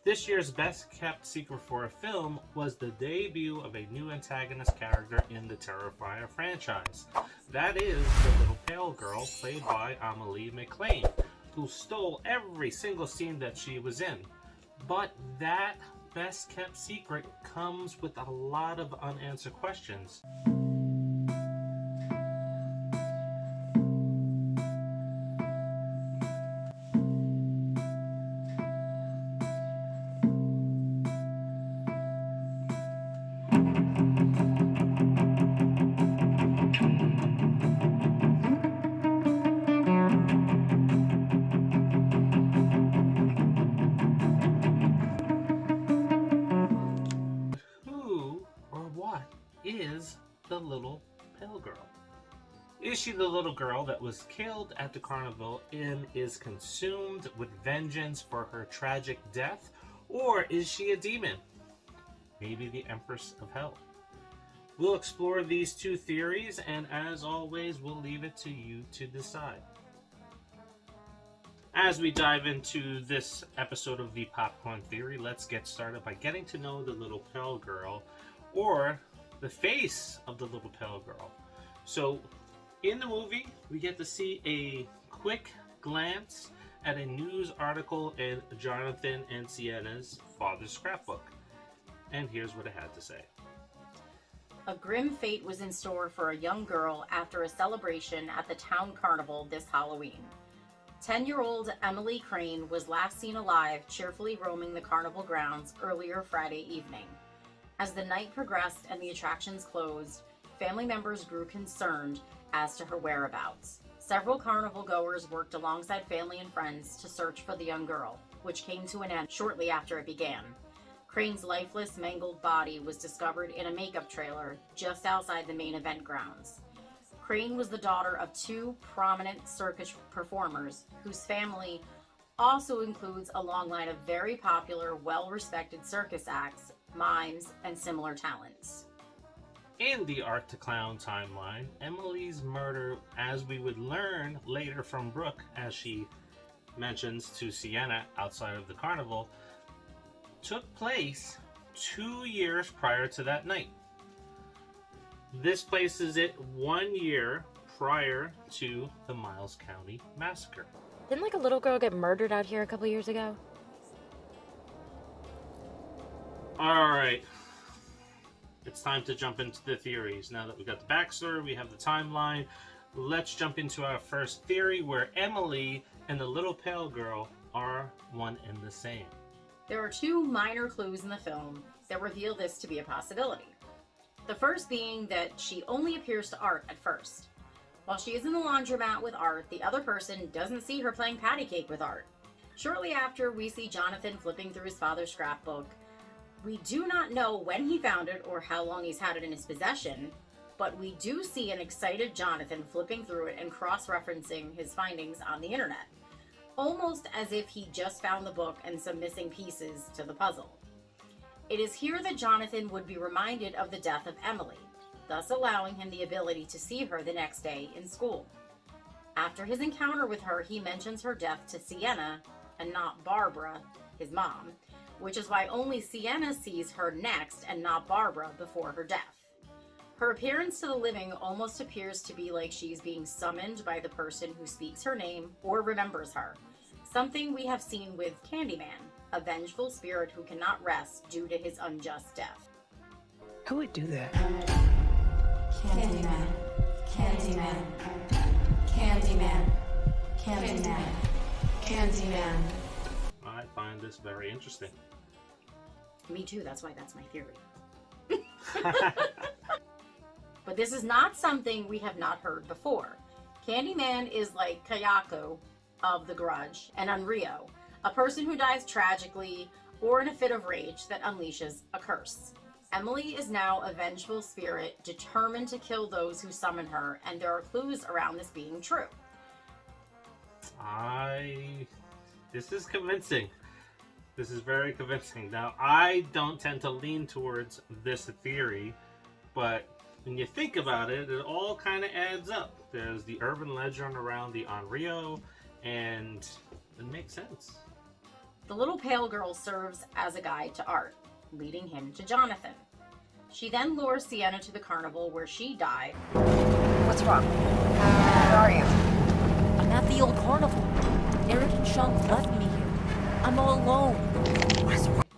This year's best kept secret for a film was the debut of a new antagonist character in the Terrifier franchise. That is the little pale girl played by Amelie McLean, who stole every single scene that she was in. But that best kept secret comes with a lot of unanswered questions. Who or what is the little pale girl? Is she the little girl that was killed at the carnival and is consumed with vengeance for her tragic death? Or is she a demon? Maybe the Empress of Hell? We'll explore these two theories, and as always, we'll leave it to you to decide. As we dive into this episode of The Popcorn Theory, let's get started by getting to know the little pale girl, or the face of the little pale girl. So, in the movie, we get to see a quick glance at a news article in Jonathan and Sienna's father's scrapbook. And here's what it had to say. A grim fate was in store for a young girl after a celebration at the town carnival this Halloween. 10-year-old Emily Crane was last seen alive, cheerfully roaming the carnival grounds earlier Friday evening. As the night progressed and the attractions closed, family members grew concerned as to her whereabouts. Several carnival goers worked alongside family and friends to search for the young girl, which came to an end shortly after it began. Crane's lifeless, mangled body was discovered in a makeup trailer just outside the main event grounds. Crane was the daughter of two prominent circus performers whose family also includes a long line of very popular, well-respected circus acts, mimes, and similar talents. In the Art to Clown timeline, Emily's murder, as we would learn later from Brooke, as she mentions to Sienna outside of the carnival, took place 2 years prior to that night. This places it 1 year prior to the Miles County massacre. Didn't like a little girl get murdered out here a couple years ago? Alright. It's time to jump into the theories. Now that we got the backstory, we have the timeline, let's jump into our first theory where Emily and the little pale girl are one and the same. There are two minor clues in the film that reveal this to be a possibility. The first being that she only appears to Art at first. While she is in the laundromat with Art, the other person doesn't see her playing patty cake with Art. Shortly after, we see Jonathan flipping through his father's scrapbook. We do not know when he found it or how long he's had it in his possession, but we do see an excited Jonathan flipping through it and cross-referencing his findings on the internet, almost as if he just found the book and some missing pieces to the puzzle. It is here that Jonathan would be reminded of the death of Emily, thus allowing him the ability to see her the next day in school. After his encounter with her, he mentions her death to Sienna and not Barbara, his mom, which is why only Sienna sees her next and not Barbara before her death. Her appearance to the living almost appears to be like she's being summoned by the person who speaks her name or remembers her, something we have seen with Candyman, a vengeful spirit who cannot rest due to his unjust death. Who would do that? Candyman, Candyman, Candyman, Candyman, Candyman. I find this very interesting. Me too, that's why that's my theory. But this is not something we have not heard before. Candyman is like Kayako of The Grudge and Unrio, a person who dies tragically or in a fit of rage that unleashes a curse. Emily is now a vengeful spirit determined to kill those who summon her, and there are clues around this being true. This is convincing. This is very convincing. Now, I don't tend to lean towards this theory, but when you think about it, it all kind of adds up. There's the urban legend around the Onryo, and it makes sense. The little pale girl serves as a guide to Art, leading him to Jonathan. She then lures Sienna to the carnival where she died. What's wrong? Where are you? I'm at the old carnival. Eric and Sean left me here. I'm all alone.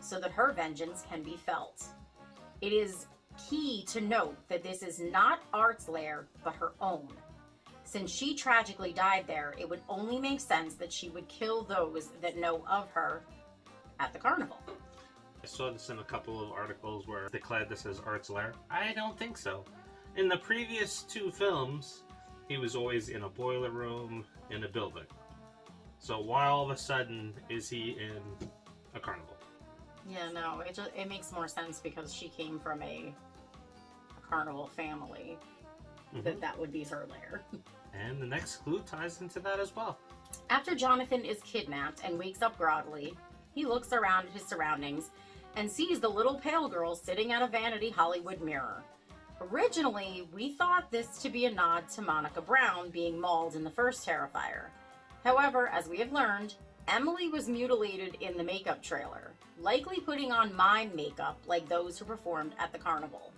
So that her vengeance can be felt. It is key to note that this is not Art's lair, but her own. Since she tragically died there, it would only make sense that she would kill those that know of her at the carnival. I saw this in a couple of articles where they declared this as Art's lair. I don't think so. In the previous 2 films, he was always in a boiler room in a building. So why all of a sudden is he in a carnival? Yeah, no, it makes more sense because she came from a carnival family. That would be her lair. And the next clue ties into that as well. After Jonathan is kidnapped and wakes up groggily, he looks around at his surroundings and sees the little pale girl sitting at a vanity Hollywood mirror. Originally, we thought this to be a nod to Monica Brown being mauled in the first Terrifier. However, as we have learned, Emily was mutilated in the makeup trailer, likely putting on mime makeup like those who performed at the carnival.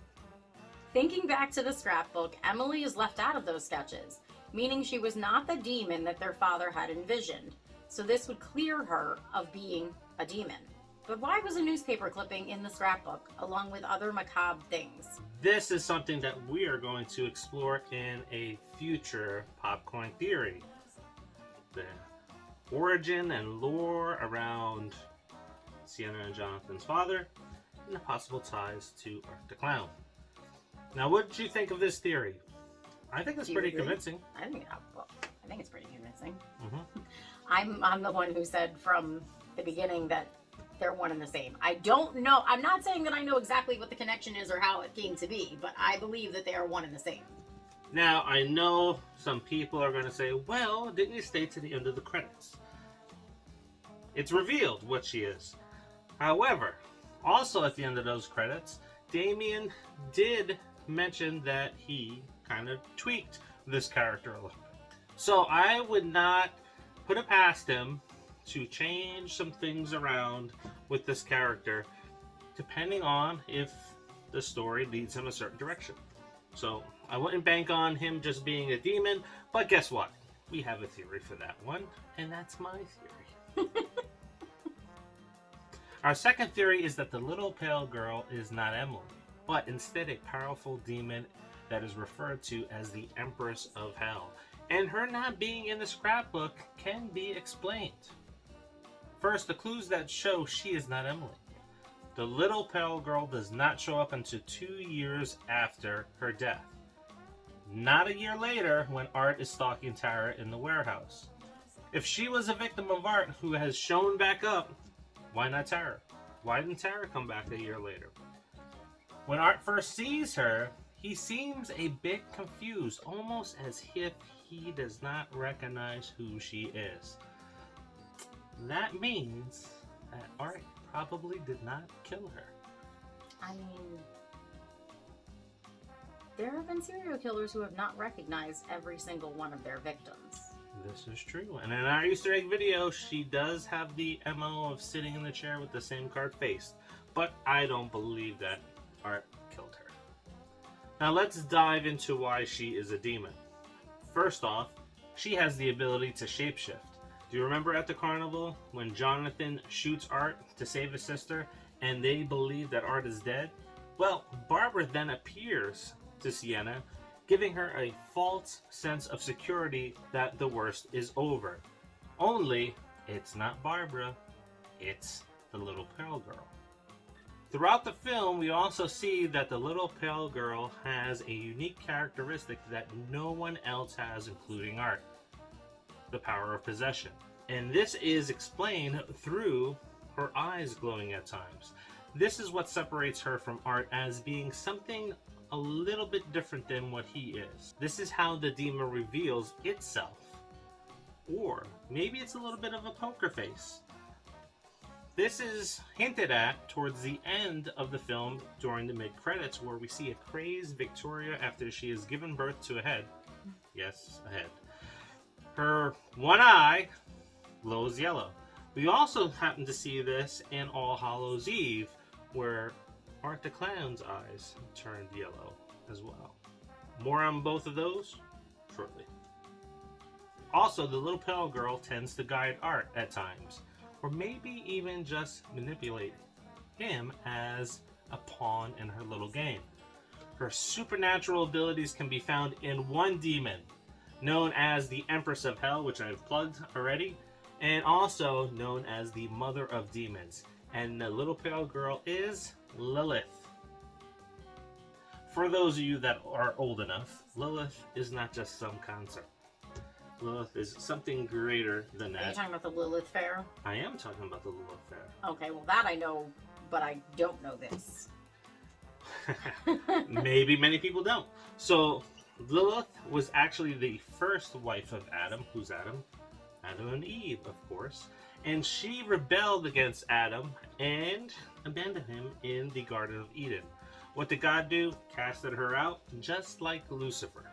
Thinking back to the scrapbook, Emily is left out of those sketches, meaning she was not the demon that their father had envisioned, so this would clear her of being a demon. But why was a newspaper clipping in the scrapbook, along with other macabre things? This is something that we are going to explore in a future Popcorn Theory. The origin and lore around Sienna and Jonathan's father, and the possible ties to Art the Clown. Now, what did you think of this theory? I think it's pretty convincing. I think it's pretty convincing. I'm the one who said from the beginning that they're one and the same. I don't know. I'm not saying that I know exactly what the connection is or how it came to be, but I believe that they are one and the same. Now, I know some people are going to say, well, didn't you stay to the end of the credits? It's revealed what she is. However, also at the end of those credits, Damien did mention that he kind of tweaked this character a little bit. So I would not put it past him to change some things around with this character, depending on if the story leads him a certain direction. So I wouldn't bank on him just being a demon, but guess what? We have a theory for that one, and that's my theory. Our second theory is that the little pale girl is not Emily, but instead a powerful demon that is referred to as the Empress of Hell. And her not being in the scrapbook can be explained. First, the clues that show she is not Emily. The little pale girl does not show up until 2 years after her death. Not a year later when Art is stalking Tara in the warehouse. If she was a victim of Art who has shown back up, why not Tara? Why didn't Tara come back a year later? When Art first sees her, he seems a bit confused, almost as if he does not recognize who she is. That means that Art probably did not kill her. I mean, there have been serial killers who have not recognized every single one of their victims. This is true. And in our Easter egg video, she does have the MO of sitting in the chair with the same card faced. But I don't believe that Art killed her. Now let's dive into why she is a demon. First off, she has the ability to shapeshift. Do you remember at the carnival when Jonathan shoots Art to save his sister and they believe that Art is dead? Well, Barbara then appears to Sienna, giving her a false sense of security that the worst is over. Only, it's not Barbara, it's the little pale girl. Throughout the film, we also see that the little pale girl has a unique characteristic that no one else has, including Art. The power of possession. And this is explained through her eyes glowing at times. This is what separates her from Art as being something a little bit different than what he is. This is how the demon reveals itself. Or maybe it's a little bit of a poker face. This is hinted at towards the end of the film during the mid-credits, where we see a crazed Victoria after she has given birth to a head. Yes, a head. Her one eye glows yellow. We also happen to see this in All Hallows Eve, where Art the Clown's eyes turned yellow as well. More on both of those shortly. Also, the little pale girl tends to guide Art at times, or maybe even just manipulate him as a pawn in her little game. Her supernatural abilities can be found in one demon, known as the Empress of Hell, which I've plugged already, and also known as the Mother of Demons. And the little pale girl is Lilith. For those of you that are old enough, Lilith is not just some concept. Lilith is something greater than that. Are you talking about the Lilith Fair? I am talking about the Lilith Fair. Okay, well that I know, but I don't know this. Maybe many people don't. So, Lilith was actually the first wife of Adam. Who's Adam? Adam and Eve, of course. And she rebelled against Adam and abandoned him in the Garden of Eden. What did God do? Casted her out, just like Lucifer.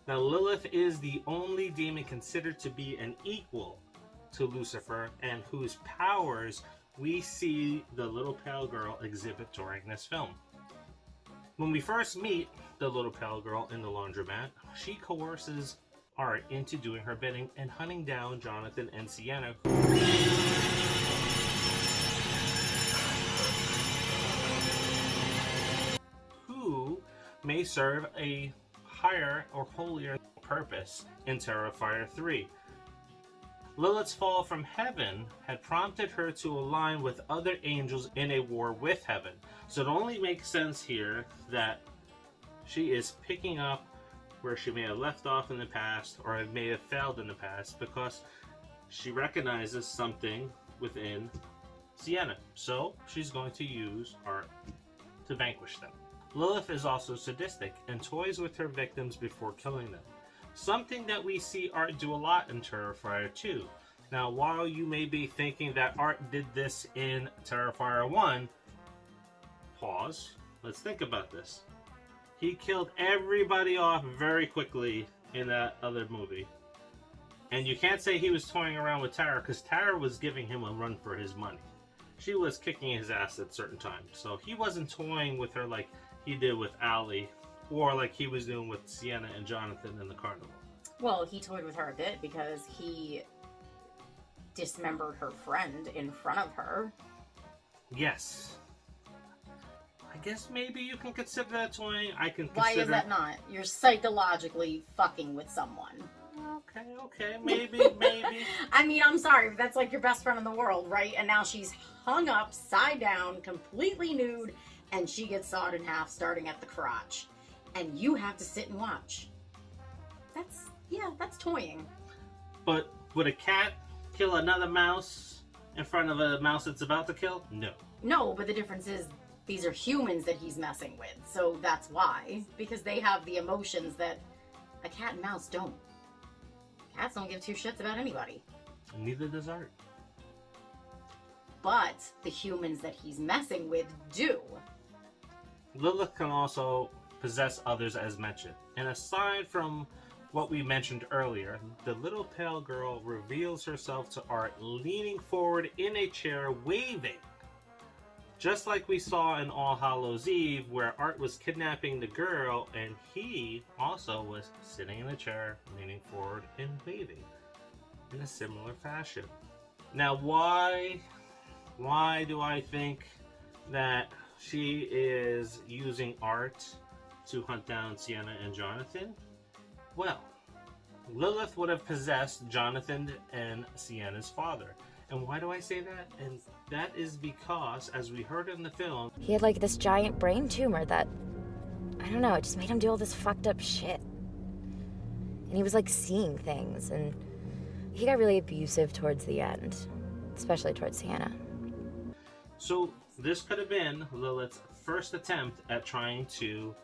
Now, Lilith is the only demon considered to be an equal to Lucifer, and whose powers we see the little pale girl exhibit during this film. When we first meet the little pale girl in the laundromat, she coerces Art into doing her bidding and hunting down Jonathan and Sienna, who may serve a higher or holier purpose in Terrifier 3. Lilith's fall from heaven had prompted her to align with other angels in a war with heaven. So it only makes sense here that she is picking up where she may have left off in the past, or it may have failed in the past, because she recognizes something within Sienna. So she's going to use Art to vanquish them. Lilith is also sadistic and toys with her victims before killing them. Something that we see Art do a lot in Terrifier 2. Now, while you may be thinking that Art did this in Terrifier 1, pause. Let's think about this. He killed everybody off very quickly in that other movie. And you can't say he was toying around with Tara, because Tara was giving him a run for his money. She was kicking his ass at certain times. So he wasn't toying with her like he did with Allie, or like he was doing with Sienna and Jonathan in the carnival. Well, he toyed with her a bit because he dismembered her friend in front of her. Yes. I guess maybe you can consider that toying. I can consider... Why is that not? You're psychologically fucking with someone. Okay, maybe. I mean, I'm sorry, but that's like your best friend in the world, right? And now she's hung upside down, completely nude, and she gets sawed in half starting at the crotch. And you have to sit and watch. That's toying. But would a cat kill another mouse in front of a mouse it's about to kill? No. No, but the difference is these are humans that he's messing with. So that's why. Because they have the emotions that a cat and mouse don't. Cats don't give two shits about anybody. Neither does Art. But the humans that he's messing with do. Lilith can also possess others, as mentioned. And aside from what we mentioned earlier, the little pale girl reveals herself to Art leaning forward in a chair, waving. Just like we saw in All Hallows Eve, where Art was kidnapping the girl, and he also was sitting in a chair, leaning forward and waving in a similar fashion. Now, why do I think that she is using Art to hunt down Sienna and Jonathan? Well, Lilith would have possessed Jonathan and Sienna's father. And why do I say that? And that is because, as we heard in the film, He had like this giant brain tumor that, I don't know, it just made him do all this fucked up shit. And he was like seeing things, and he got really abusive towards the end, especially towards Sienna. so this could have been Lilith's first attempt at trying to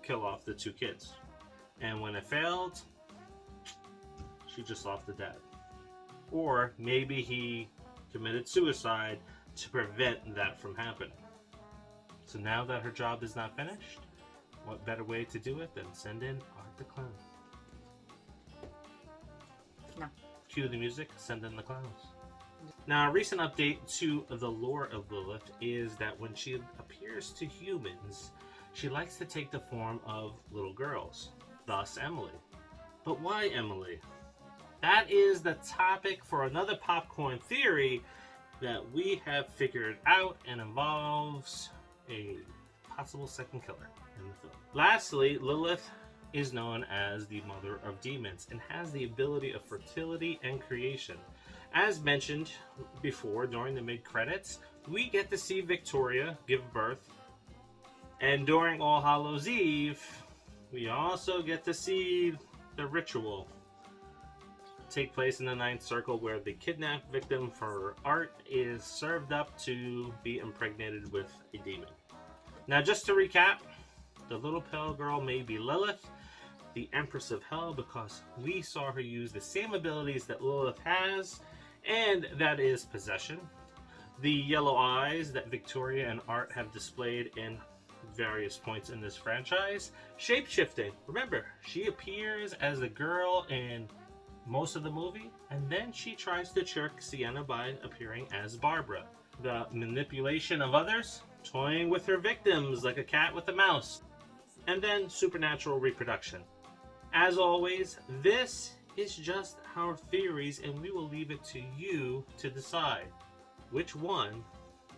kill off the two kids. And when it failed, she just lost the dad. Or maybe he committed suicide to prevent that from happening. So now that her job is not finished, what better way to do it than send in Art the Clown? No. Cue the music, send in the clowns. Now, a recent update to the lore of Lilith is that when she appears to humans, she likes to take the form of little girls, thus Emily. But why Emily? That is the topic for another popcorn theory that we have figured out and involves a possible second killer in the film. Lastly, Lilith is known as the mother of demons and has the ability of fertility and creation. As mentioned before during the mid-credits, we get to see Victoria give birth, and during All Hallows Eve, we also get to see the ritual take place in the Ninth Circle where the kidnapped victim for Art is served up to be impregnated with a demon. Now, just to recap, the little pale girl may be Lilith, the Empress of Hell, because we saw her use the same abilities that Lilith has, and that is possession. The yellow eyes that Victoria and Art have displayed in various points in this franchise. Shape-shifting. Remember, she appears as a girl in most of the movie, and then she tries to trick Sienna by appearing as Barbara. The manipulation of others, toying with her victims like a cat with a mouse, and then supernatural reproduction. As always, this is just our theories, and we will leave it to you to decide which one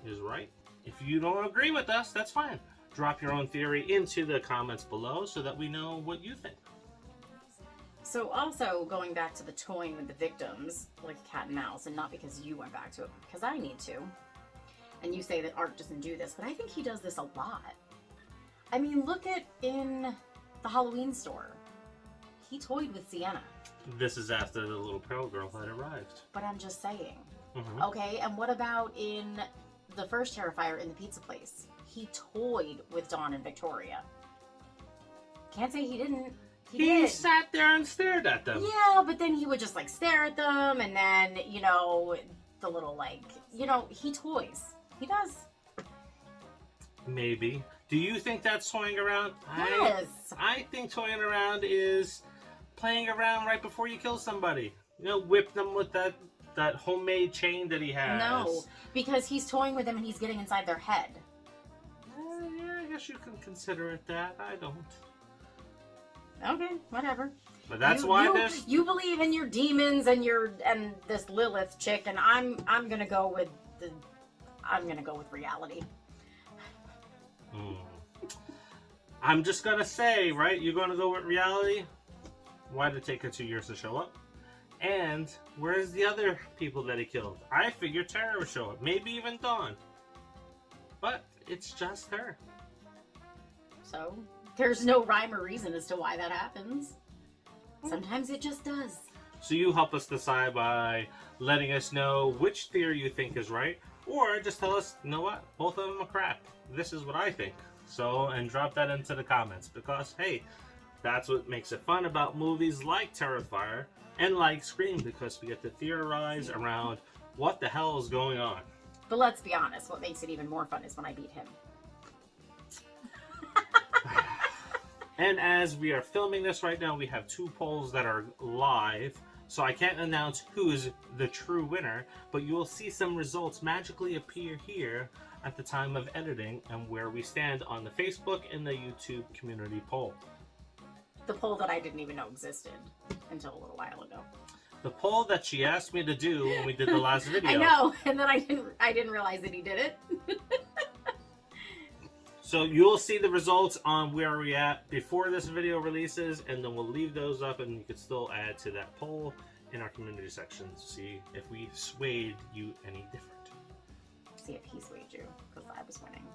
is right. If you don't agree with us, that's fine. Drop your own theory into the comments below so that we know what you think. So also, going back to the toying with the victims, like cat and mouse, and not because you went back to it, because I need to. And you say that Art doesn't do this, but I think he does this a lot. I mean, look at in the Halloween store. He toyed with Sienna. This is after the little pale girl had arrived. But I'm just saying. Mm-hmm. Okay, and what about in the first Terrifier in the pizza place? He toyed with Dawn and Victoria. Can't say he didn't. He did. Sat there and stared at them. Yeah, but then he would just like stare at them, and then, you know, the little like, you know, he toys. He does. Maybe. Do you think that's toying around? Yes. I think toying around is playing around right before you kill somebody. You know, whip them with that homemade chain that he has. No, because he's toying with them and he's getting inside their head. Yeah, I guess you can consider it that. I don't. Okay, whatever. But that's why there's... You believe in your demons and this Lilith chick, and I'm gonna go with reality. I'm just gonna say, right? You're gonna go with reality. Why did it take her 2 years to show up? And where's the other people that he killed? I figured Tara would show up, maybe even Dawn. But it's just her. So there's no rhyme or reason as to why that happens. Sometimes it just does. So you help us decide by letting us know which theory you think is right, or just tell us, you know what, both of them are crap. This is what I think. So, and drop that into the comments, because hey, that's what makes it fun about movies like Terrifier and like Scream, because we get to theorize around what the hell is going on. But let's be honest, what makes it even more fun is when I beat him. And as we are filming this right now, we have 2 polls that are live, so I can't announce who is the true winner, but you will see some results magically appear here at the time of editing and where we stand on the Facebook and the YouTube community poll. The poll that I didn't even know existed until a little while ago. The poll that she asked me to do when we did the last video. I know, and then I didn't realize that he did it. So you'll see the results on where we're at before this video releases, and then we'll leave those up, and you can still add to that poll in our community section to see if we swayed you any different. See if he swayed you, because I was winning.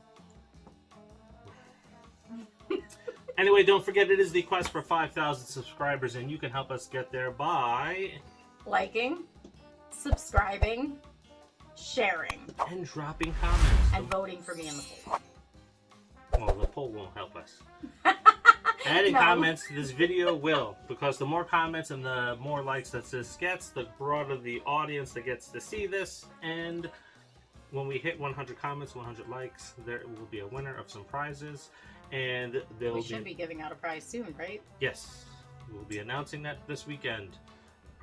Anyway, don't forget it is the quest for 5,000 subscribers, and you can help us get there by liking, subscribing, sharing, and dropping comments. And voting for me in the poll. Well, the poll won't help us. Adding comments to this video will, because the more comments and the more likes that this gets, the broader the audience that gets to see this. And when we hit 100 comments, 100 likes, there will be a winner of some prizes. And we should be giving out a prize soon, right? Yes. We'll be announcing that this weekend.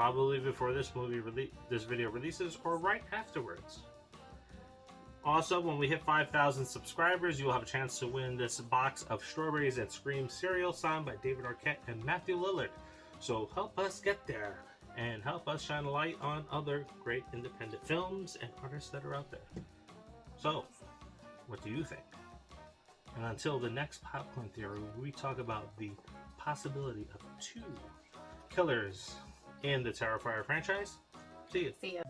probably before this video releases or right afterwards. Also, when we hit 5,000 subscribers, you'll have a chance to win this box of Strawberries and Scream cereal signed by David Arquette and Matthew Lillard. So help us get there and help us shine a light on other great independent films and artists that are out there. So, what do you think? And until the next Popcorn Theory, we talk about the possibility of 2 killers in the Terrifier franchise. See you. See ya.